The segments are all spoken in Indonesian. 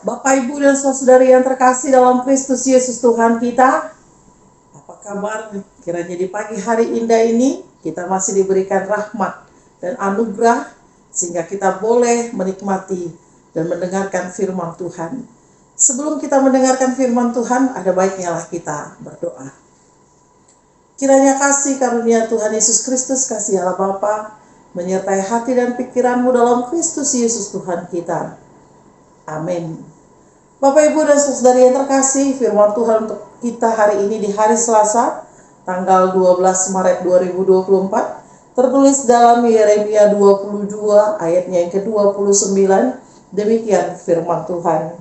Bapak, Ibu, dan saudari yang terkasih dalam Kristus Yesus Tuhan kita, apa kabar? Kiranya di pagi hari indah ini kita masih diberikan rahmat dan anugerah sehingga kita boleh menikmati dan mendengarkan firman Tuhan. Sebelum kita mendengarkan firman Tuhan, ada baiknya lah kita berdoa. Kiranya kasih karunia Tuhan Yesus Kristus, kasih Allah Bapa, menyertai hati dan pikiranmu dalam Kristus Yesus Tuhan kita. Amin. Bapak, Ibu, dan saudari yang terkasih, firman Tuhan untuk kita hari ini di hari Selasa, tanggal 12 Maret 2024, tertulis dalam Yeremia 22 ayatnya yang ke-29, demikian firman Tuhan.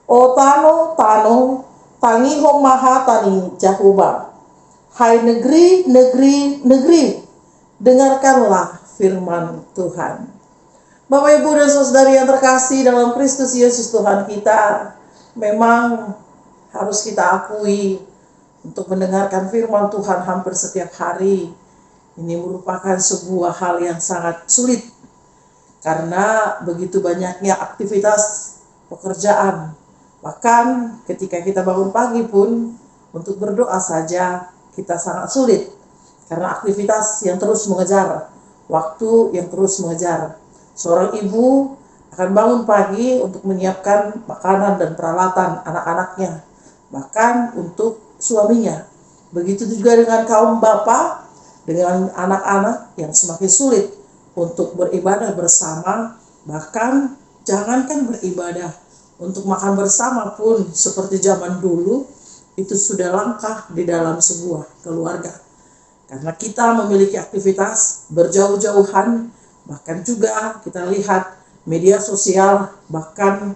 O Tano, Tano, Tangihong Maha Tani Jahuba. Hai negeri, negeri, negeri, dengarkanlah firman Tuhan. Bapak, Ibu, dan saudari yang terkasih dalam Kristus Yesus Tuhan kita, memang harus kita akui untuk mendengarkan firman Tuhan hampir setiap hari. Ini merupakan sebuah hal yang sangat sulit karena begitu banyaknya aktivitas pekerjaan. Bahkan ketika kita bangun pagi pun untuk berdoa saja kita sangat sulit karena aktivitas yang terus mengejar, waktu yang terus mengejar. Seorang ibu akan bangun pagi untuk menyiapkan makanan dan peralatan anak-anaknya, bahkan untuk suaminya. Begitu juga dengan kaum bapak, dengan anak-anak yang semakin sulit untuk beribadah bersama, bahkan jangankan beribadah, untuk makan bersama pun seperti zaman dulu, itu sudah langka di dalam sebuah keluarga. Karena kita memiliki aktivitas berjauh-jauhan, bahkan juga kita lihat media sosial, bahkan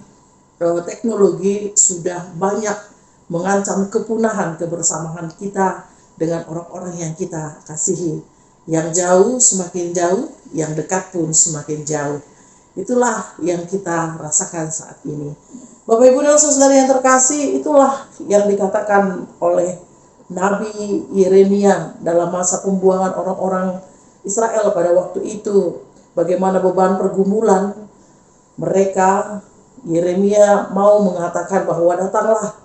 teknologi sudah banyak mengancam kepunahan kebersamaan kita dengan orang-orang yang kita kasihi. Yang jauh semakin jauh, yang dekat pun semakin jauh. Itulah yang kita rasakan saat ini. Bapak, Ibu, dan saudara yang terkasih, itulah yang dikatakan oleh Nabi Yeremia dalam masa pembuangan orang-orang Israel pada waktu itu. Bagaimana beban pergumulan mereka. Yeremia mau mengatakan bahwa datanglah,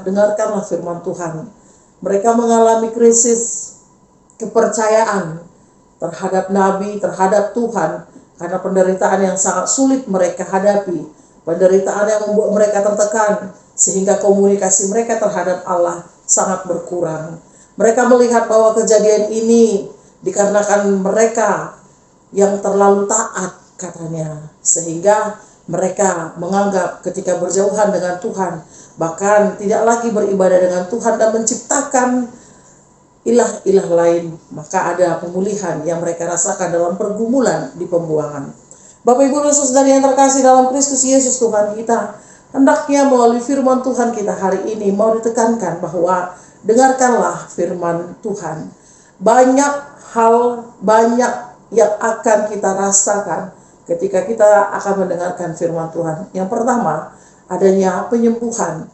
dengarkanlah firman Tuhan. Mereka mengalami krisis kepercayaan terhadap Nabi, terhadap Tuhan, karena penderitaan yang sangat sulit mereka hadapi, penderitaan yang membuat mereka tertekan, sehingga komunikasi mereka terhadap Allah sangat berkurang. Mereka melihat bahwa kejadian ini dikarenakan mereka yang terlalu taat katanya, sehingga mereka menganggap ketika berjauhan dengan Tuhan, bahkan tidak lagi beribadah dengan Tuhan dan menciptakan ilah-ilah lain, maka ada pemulihan yang mereka rasakan dalam pergumulan di pembuangan. Bapak, Ibu, dan saudara yang terkasih dalam Kristus Yesus Tuhan kita, hendaknya melalui firman Tuhan kita hari ini mau ditekankan bahwa dengarkanlah firman Tuhan. Banyak hal, banyak yang akan kita rasakan ketika kita akan mendengarkan firman Tuhan. Yang pertama, adanya penyembuhan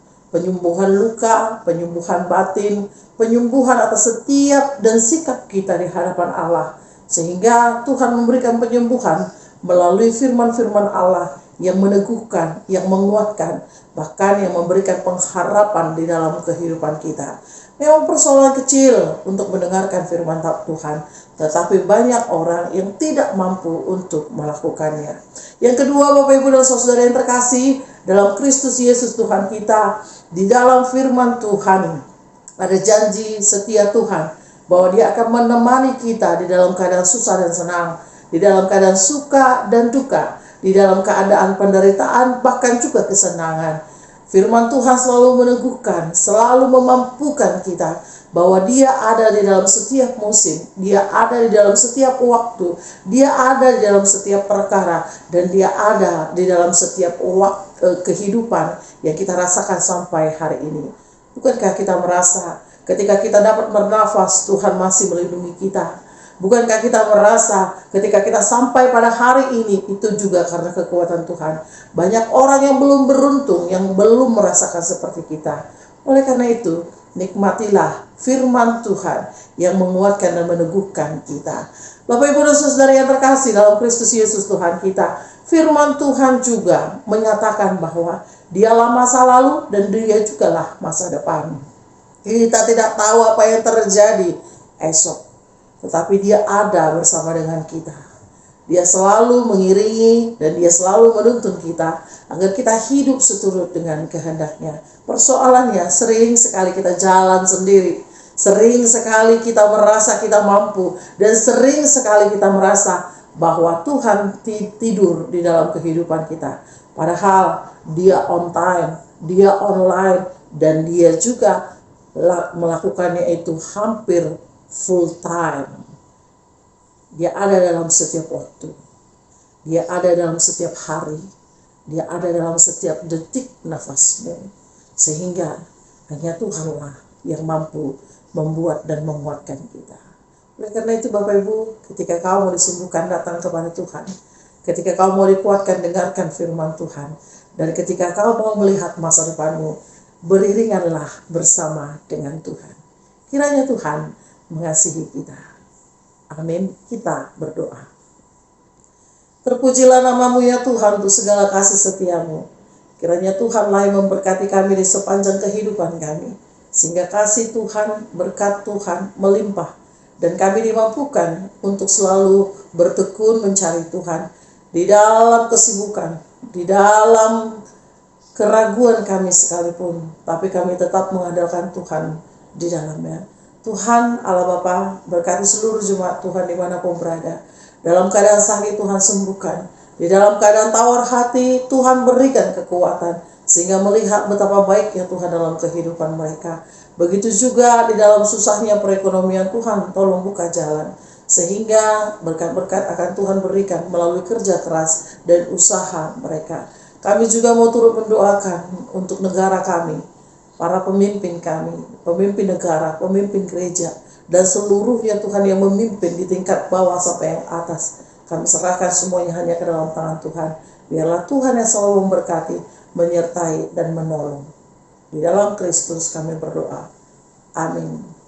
luka, penyembuhan batin, penyembuhan atas setiap dan sikap kita di hadapan Allah, sehingga Tuhan memberikan penyembuhan melalui firman-firman Allah yang meneguhkan, yang menguatkan, bahkan yang memberikan pengharapan di dalam kehidupan kita. Memang persoalan kecil untuk mendengarkan firman Tuhan, tetapi banyak orang yang tidak mampu untuk melakukannya. Yang kedua, Bapak, Ibu, dan saudara yang terkasih dalam Kristus Yesus Tuhan kita, di dalam firman Tuhan ada janji setia Tuhan bahwa Dia akan menemani kita di dalam keadaan susah dan senang, di dalam keadaan suka dan duka, di dalam keadaan penderitaan, bahkan juga kesenangan. Firman Tuhan selalu meneguhkan, selalu memampukan kita bahwa Dia ada di dalam setiap musim, Dia ada di dalam setiap waktu, Dia ada di dalam setiap perkara, dan Dia ada di dalam setiap kehidupan yang kita rasakan sampai hari ini. Bukankah kita merasa ketika kita dapat bernafas, Tuhan masih melindungi kita? Bukankah kita merasa ketika kita sampai pada hari ini, itu juga karena kekuatan Tuhan? Banyak orang yang belum beruntung, yang belum merasakan seperti kita. Oleh karena itu, nikmatilah firman Tuhan yang menguatkan dan meneguhkan kita. Bapak, Ibu, dan saudara yang terkasih dalam Kristus Yesus Tuhan kita, Firman Tuhan juga menyatakan bahwa dialah masa lalu dan dia jugalah masa depan. Kita tidak tahu apa yang terjadi esok, tetapi dia ada bersama dengan kita. Dia selalu mengiringi dan dia selalu menuntun kita agar kita hidup seturut dengan kehendaknya. Persoalannya sering sekali kita jalan sendiri. Sering sekali kita merasa kita mampu. Dan sering sekali kita merasa bahwa Tuhan tidur di dalam kehidupan kita. Padahal dia on time, dia online, dan dia juga melakukannya itu hampir full time. Dia ada dalam setiap waktu. Dia ada dalam setiap hari. Dia ada dalam setiap detik nafasmu. Sehingga hanya Tuhanlah yang mampu membuat dan menguatkan kita. Oleh karena itu Bapak Ibu, ketika kau mau disembuhkan, datang kepada Tuhan. Ketika kau mau dikuatkan, dengarkan firman Tuhan. Dan ketika kau mau melihat masa depanmu, beriringanlah bersama dengan Tuhan. Kiranya Tuhan mengasihi kita. Amin. Kita berdoa. Terpujilah nama-Mu ya Tuhan untuk segala kasih setiamu. Kiranya Tuhanlah yang memberkati kami di sepanjang kehidupan kami. Sehingga kasih Tuhan, berkat Tuhan melimpah. Dan kami dimampukan untuk selalu bertekun mencari Tuhan. Di dalam kesibukan, di dalam keraguan kami sekalipun. Tapi kami tetap mengandalkan Tuhan di dalamnya. Tuhan Allah Bapa, berkati seluruh jemaat Tuhan dimanapun berada. Dalam keadaan sakit Tuhan sembuhkan. Di dalam keadaan tawar hati Tuhan berikan kekuatan. Sehingga melihat betapa baiknya Tuhan dalam kehidupan mereka. Begitu juga di dalam susahnya perekonomian Tuhan tolong buka jalan. Sehingga berkat-berkat akan Tuhan berikan melalui kerja keras dan usaha mereka. Kami juga mau turut mendoakan untuk negara kami. Para pemimpin kami, pemimpin negara, pemimpin gereja, dan seluruhnya Tuhan yang memimpin di tingkat bawah sampai yang atas. Kami serahkan semuanya hanya ke dalam tangan Tuhan. Biarlah Tuhan yang selalu memberkati, menyertai, dan menolong. Di dalam Kristus kami berdoa. Amin.